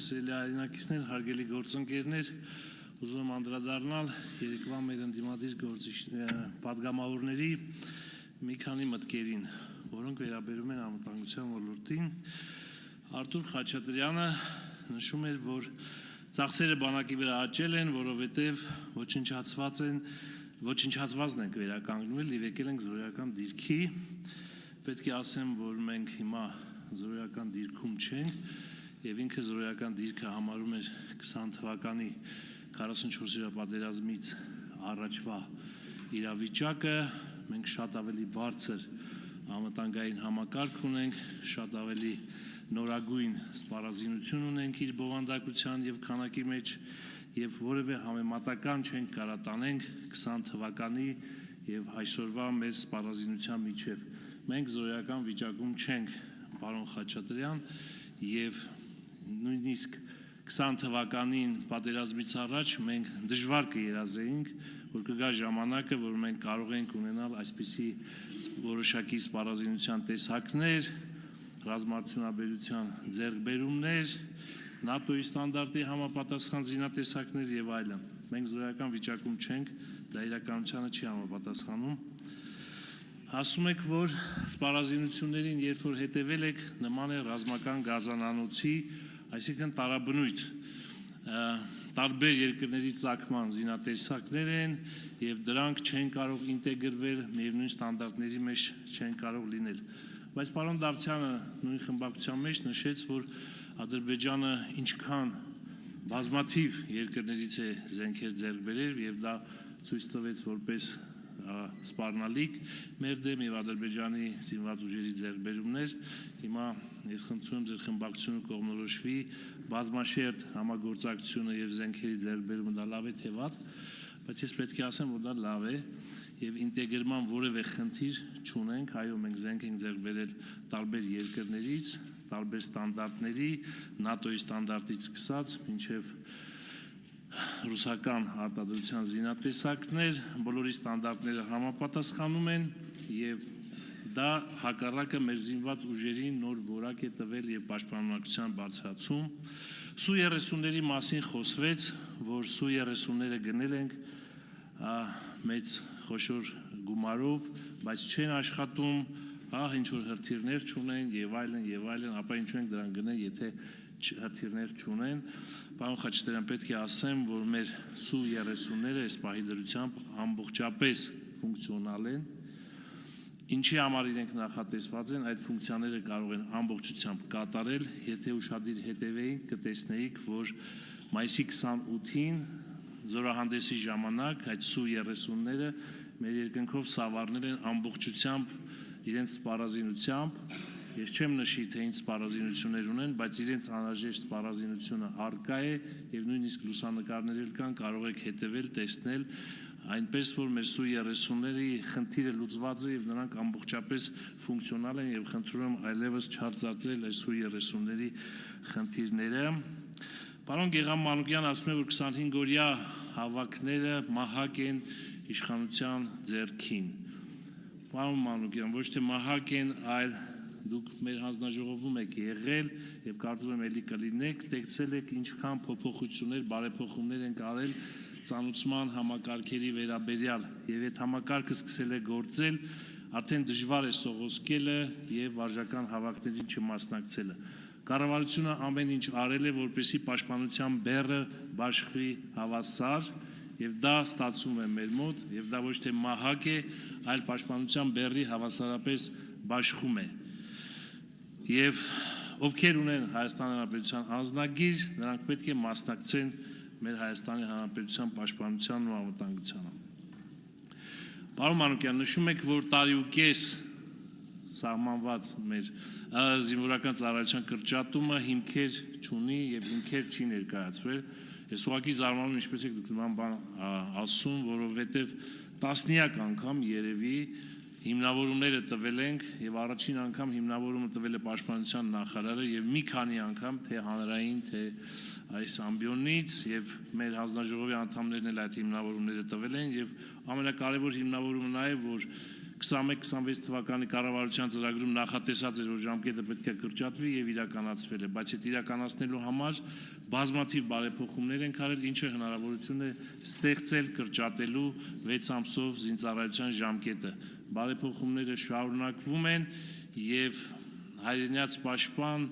սիրելի հայրենակիցներ, հարգելի գործընկերներ, ուզում եմ անդրադառնալ երեկվա մեր ընդդիմադիր պատգամավորների մի քանի մտքերին, որոնք վերաբերում են անվտանգության ոլորտին։ Արթուր Խաչատրյանը նշում էր, որ ծախսերը բանակի վրա աճել են, որովհետև ոչնչացվածն ենք վերականգնվել եւ եկել ենք զորոյական դիրքի։ Պետք է ասեմ, որ մենք հիմա զորոյական դիրքում չենք եւ ինքը զորոյական դիրքը համարում էր 20 թվականի 44-րդ պատերազմից առաջվա իրավիճակը, մենք շատ ավելի բարձր անվտանգային համակարգ ունենք, շատ ավելի նորագույն սպառազինություն ունենք իր բովանդակության եւ քանակի մեջ եւ որևէ համեմատական չենք կարող տանենք 20 թվականի եւ այսօրվա մեր սպառազինության միջև։ Մենք զորոյական վիճակում չենք, պարոն Խաչատրյան, եւ նույնիսկ 20 թվականին պատերազմից առաջ մենք դժվար կերազեինք, որ կգա ժամանակը, որ մենք կարող ենք ունենալ այսպիսի որոշակի սպառազինության տեսակներ, ռազմաարդյունաբերության ձեռքբերումներ, ՆԱՏՕ-ի ստանդարտի համապատասխան զինատեսակներ եւ այլն։ Մենք զորոյական վիճակում չենք, դա իրականությանը չի համապատասխանում։ Ասում եք, որ սպառազինություններին, երբ որ հետևել եք, նման է ռազմական գազանանոցի, այսինքն տարաբնույթ, տարբեր երկրների ծագման զինատեսակներ են եւ դրանք չեն կարող ինտեգրվել, միևնույն ստանդարտների մեջ չեն կարող լինել։ Բայց պարոն Դավթյանը նույն խմբակցության մեջ նշեց, որ Ադրբեջանը ինչքան բազմաթիվ երկրներից է զենքեր ձեռք բերել եւ դա ցույց տվեց որպես սպառնալիք մեր դեմ եւ Ադրբեջանի զինված ուժերի ձեռքբերումներ։ Հիմա ես խնդրում եմ ձեր խմբակցությունը կողմնորոշվի բազմաշերտ համագործակցությունը եւ զենքերի ձեռքբերումը դա լավ է թե վատ, բայց ես պետք է ասեմ, որ դա լավ է եւ ինտեգրման որևէ խնդիր չունենք, այո, մենք զենք ենք ձեռք բերել տարբեր երկրներից, տարբեր ստանդարտների, ՆԱՏՕ-ի ստանդարտից սկսած մինչև ռուսական արտադրության զինատեսակներ, բոլորի ստանդարտները համապատասխանում են եւ դա հակառակը մեր զինված ուժերին նոր որակ է տվել եւ պաշտպանողության բարձրացում։ Սու-30-ների մասին խոսվեց, որ Սու-30-ները գնել ենք մեծ խոշոր գումարով, բայց չեն աշխատում, ինչ որ հրթիռներ չունեն եւ այլն, ապա ինչու ենք դրան գնել, եթե հրթիռներ չունեն։ Պարոն Խաչատրյան, պետք է ասեմ, որ մեր Սու-30-ները այս պահի դրությամբ ամբողջապես ֆունկցիոնալ են։ Ինչի համար իրենք նախատեսված են, այդ ֆունկցիաները կարող են ամբողջությամբ կատարել, եթե ուշադիր հետևեինք, կտեսնեիք, որ մայիսի 28-ին զորահանդեսի ժամանակ այդ Սու-30-ները մեր երկնքով սավառնել են ամբողջությամբ իրենց սպառազինությամբ։ Ես չեմ նշի, թե ինչ սպառազինություններ ունեն, բայց իրենց անհրաժեշտ սպառազինությունը առկա է եւ նույնիսկ լուսանկարներ կան, կարող եք հետևել, տեսնել, այնպես որ մեր Սու-30-ների խնդիրը լուծված է եւ նրանք ամբողջապես ֆունկցիոնալ են եւ խնդրում եմ այլևս չարծարծել այս Սու-30-ների խնդիրները։ Պարոն Գեգամ Մանուկյանն ասում է, որ 25-օրյա հավաքները մահակ են իշխանության ձեռքին։ Պարոն Մանուկյան, ոչ թե մահակ են, այլ դուք մեր հանձնաժողովում եք եղել եւ կարծում եմ ելի կլինեք, տեսել եք ինչքան փոփոխություններ, բարեփոխումներ են արել ծանուցման համակարգերի վերաբերյալ եւ այդ համակարգը սկսել է գործել, արդեն դժվար է սողոսկելը եւ վարժական հավաքներին չմասնակցելը։ Կառավարությունը ամեն ինչ արել է, որպեսզի պաշտպանության բեռը բաշխվի հավասար եւ դա ստացվում է մեր մոտ եւ դա ոչ թե մահակ է, այլ պաշտպանության բեռի հավասարապես բաշխում է։ Եվ ովքեր ունեն Հայաստանի Հանրապետության անձնագիր, նրանք պետք է մասնակցեն մեր Հայաստանի Հանրապետության պաշտպանությանն ու անվտանգությանը։ Պարոն Մանուկյան, նշում եք, որ տարի ու կես սահմանված մեր զինվորական ծառայության կրճատումը հիմքեր չունի եւ հիմքեր չի ներկայացվել։ Ես ուղղակի զարմանում եմ, ինչպես եք դուք նման բան ասում, որովհետեւ տասնյակ անգամ երևի հիմնավորումները տվել ենք եւ առաջին անգամ հիմնավորումը տվել է պաշտպանության նախարարը եւ մի քանի անգամ թե հանրային, թե այս ամբիոնից եւ մեր հանձնաժողովի անդամներն էլ այդ հիմնավորումները տվել են եւ ամենակարևոր հիմնավորումը նա է, որ 21-26 թվականի կառավարության ծրագրում նախատեսած էր, որ ժամկետը պետք է կրճատվի եւ իրականացվել է, բայց այդ իրականացնելու համար բազմաթիվ բարեփոխումներ են արել, ինչը հնարավորություն է ստեղծել կրճատելու 6 ամսով զինծառայության ժամկետը։ Բարեփոխումները շարունակվում են եւ հայրենաց պաշտպան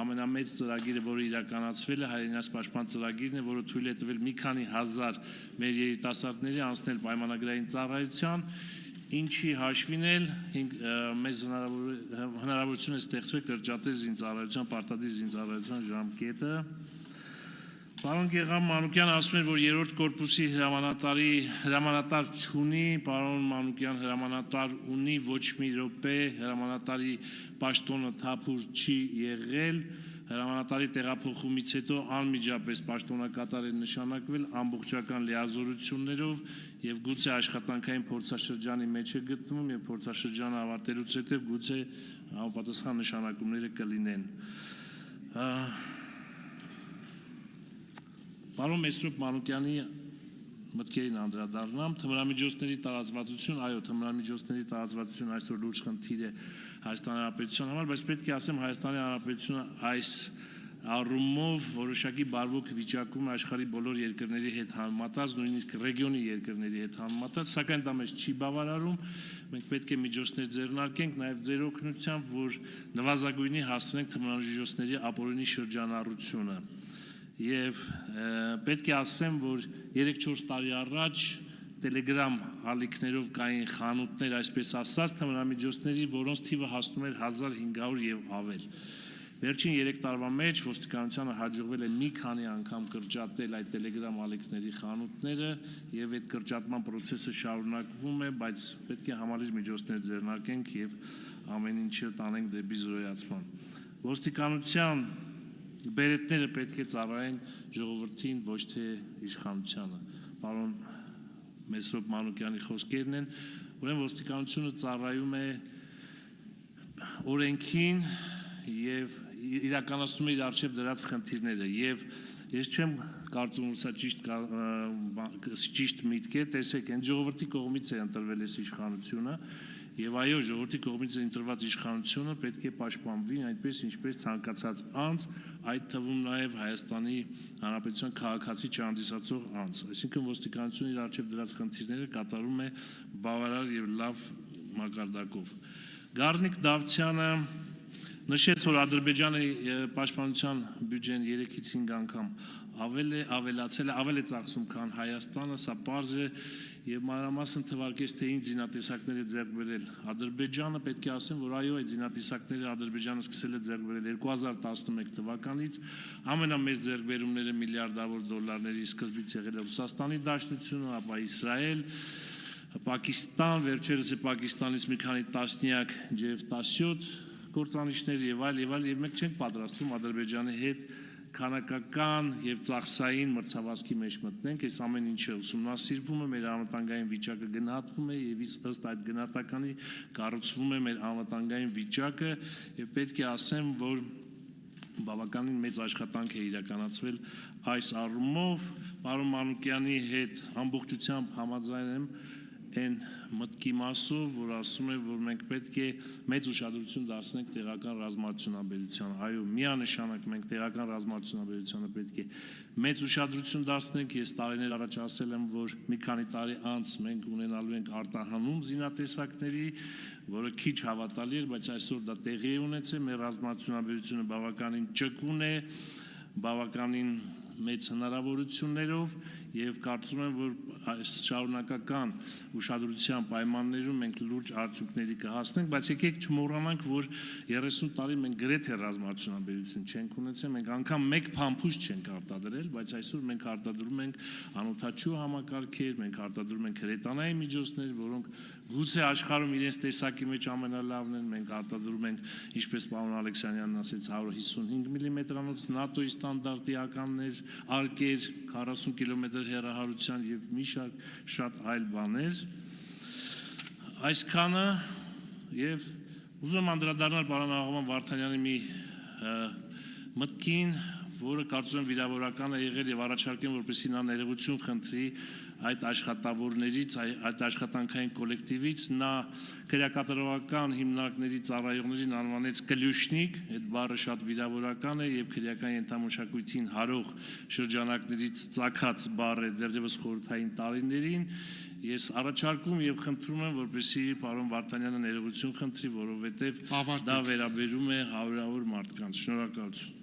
ամենամեծ ծրագիրը, որը իրականացվել է, հայրենաց պաշտպան ծրագիրն է, որը թույլ է տվել մի քանի հազար մեր երիտասարդների անցնել պայմանագրային ծառայության, ինչի հաշվին էլ մեզ հնարավորություն է ստեղծվել կրճատել զինծառայության, պարտադիր զինծառայության ժամկետը։ Պարոն Գեգամ Մանուկյանը ասում էր, որ երրորդ կորպուսի հրամանատար չունի, պարոն Մանուկյան հրամանատար ունի, ոչ մի րոպե հրամանատարի պաշտոնը թափուր չի եղել, հրամանատարի տեղափոխումից հետո անմիջապես պաշտոնակատար է նշանակվել ամբողջական լիազորություններով եւ գուցե աշխատանքային փորձաշրջանի մեջ է գտնվում եւ փորձաշրջանը ավարտելուց հետո գուցե համապատասխան նշանակումները կլինեն։ Պարոն Մեսրոպ Մանուկյանի մտքերին անդրադառնամ, թմրամիջոցների տարածվածություն, այո, թմրամիջոցների տարածվածություն այսօր լուրջ խնդիր է Հայաստանի Հանրապետության համար, բայց պետք է ասեմ, Հայաստանի Հանրապետությունը այս առումով որոշակի բարվոք վիճակում աշխարհի բոլոր երկրների հետ համեմատած, նույնիսկ ռեգիոնի երկրների հետ համեմատած, սակայն դա մեզ չի բավարարում, մենք պետք է միջոցներ ձեռնարկենք նաև ձեր օգնությամբ, որ նվազագույնի հասցնենք թմրամիջոցների ապօրինի շրջանառությունը։ Եվ պետք է ասեմ, որ 3-4 տարի առաջ Telegram ալիքներով կային խանութներ, այսպես ասած, թմրամիջոցների, որոնց թիվը հասնում էր 1500 եւ ավել։ Վերջին 3 տարվա մեջ ոստիկանությանը հաջողվել է մի քանի անգամ կրճատել այդ Telegram ալիքների խանութները եւ այդ կրճատման process-ը շարունակվում է, բայց պետք է համալիր միջոցներ ձեռնարկենք եւ ամեն ինչը տանենք դեպի զրոյացման։ Ոստիկանության բերետները պետք է ծառայեն ժողովրդին, ոչ թե իշխանությանը։ Պարոն Մեսրոպ Մանուկյանի խոսքերն են, ուրեմն ոստիկանությունը ծառայում է օրենքին եւ իրականացնում է իր առջև դրած խնդիրները եւ ես չեմ կարծում, որ սա ճիշտ միտք է, տեսեք, այն ժողովրդի կողմից է ընտրվել այս իշխանությունը եւ այո, ժողովրդի կողմից ընտրված իշխանությունը պետք է պաշտպանվի այնպես, ինչպես ցանկացած անձ, այդ թվում նաեւ Հայաստանի Հանրապետության քաղաքացի չհանդիսացող անձ, այսինքն ոստիկանությունը իր առջև դրած խնդիրները կատարում է բավարար եւ լավ մակարդակով։ Գառնիկ Դավթյանը նշեց, որ Ադրբեջանի պաշտպանության բյուջեն 3-ից 5 անգամ ավել է ծախսում, քան Հայաստանը, սա պարզ է եւ մանրամասն թվարկեց, թե ինչ զինատեսակներ է ձեռք բերել Ադրբեջանը, պետք է ասեմ, որ այո, այդ զինատեսակները Ադրբեջանը սկսել է ձեռք բերել 2011 թվականից, ամենամեծ ձեռքբերումները միլիարդավոր դոլարների սկզբից եղել է Ռուսաստանի Դաշնությունը, ապա Իսրայել, Պակիստան, վերջերս է Պակիստանից մի քանի տասնյակ J-17 գործանիշներ եւ այլ, եւ մենք չենք պատրաստվում Ադրբեջանի հետ քանակական եւ ծախսային մրցավազքի մեջ մտնենք, այս ամեն ինչը ուսումնասիրվում է, մեր անվտանգային վիճակը գնահատվում է եւ ըստ այդ գնահատականի կառուցվում է մեր անվտանգային վիճակը եւ պետք է ասեմ, որ բավականին մեծ աշխատանք է իրականացվել այս առումով։ Պարոն Մանուկյանի հետ ամբողջությամբ համաձայն եմ այն մտքի մասով, որ ասում է, որ մենք պետք է մեծ ուշադրություն դարձնենք տեղական ռազմարտությունաբերությանը։ Այո, միանշանակ մենք տեղական ռազմարտությունաբերությանը պետք է մեծ ուշադրություն դարձնենք։ Ես տարիներ առաջ ասել եմ, որ մի քանի տարի անց մենք ունենալու ենք արտահանում զինատեսակների, որը քիչ հավատալի էր, բայց այսօր դա տեղի է ունեցել, մեր ռազմարտությունաբերությունը բավականին ճկուն է, բավականին մեծ հնարավորություններով եւ կարծում եմ, որ այս շարունակական ուշադրության պայմաններում մենք լուրջ արդյունքների կհասնենք, բայց եկեք չմոռանանք, որ 30 տարի մենք գրեթե ռազմարտությունաբերություն չենք ունեցել, մենք անգամ մեկ փամփուշտ չենք արտադրել, բայց այսօր մենք արտադրում ենք անօդաչու համակարգեր, մենք արտադրում ենք հրետանային միջոցներ, որոնք գուցե աշխարհում իրենց տեսակի մեջ ամենալավն են, մենք արտադրում ենք, ինչպես պարոն Ալեքսանյանն ասեց, 155 մմ-անոց ՆԱՏՕ-ի ստանդարտիականներ, արկեր, 40 կիլոմետր հեռահարության եւ մի շատ այլ բաներ։ Այսքանը եւ ուզում եմ անդրադառնալ պարոն Աղավան Վարդանյանի մի մտքին, որը կարծում եմ վիրավորական է եղել եւ առաջարկեմ, որպեսզի նա ներողություն խնդրի այդ աշխատավորներից, այդ աշխատանքային կոլեկտիվից, նա քրեակատարողական հիմնարկների ծառայողներին անվանեց կլյուշնիկ, այդ բառը շատ վիրավորական է եւ քրեական ենթամշակույթին հարող շրջանակներից ծագած բառ է դեռևս խորհրդային տարիներին։ Ես առաջարկում եւ խնդրում եմ, որպեսզի պարոն Վարդանյանը ներողություն խնդրի, որովհետեւ դա վերաբերում է հարյուրավոր մարդկանց։ Շնորհակալություն։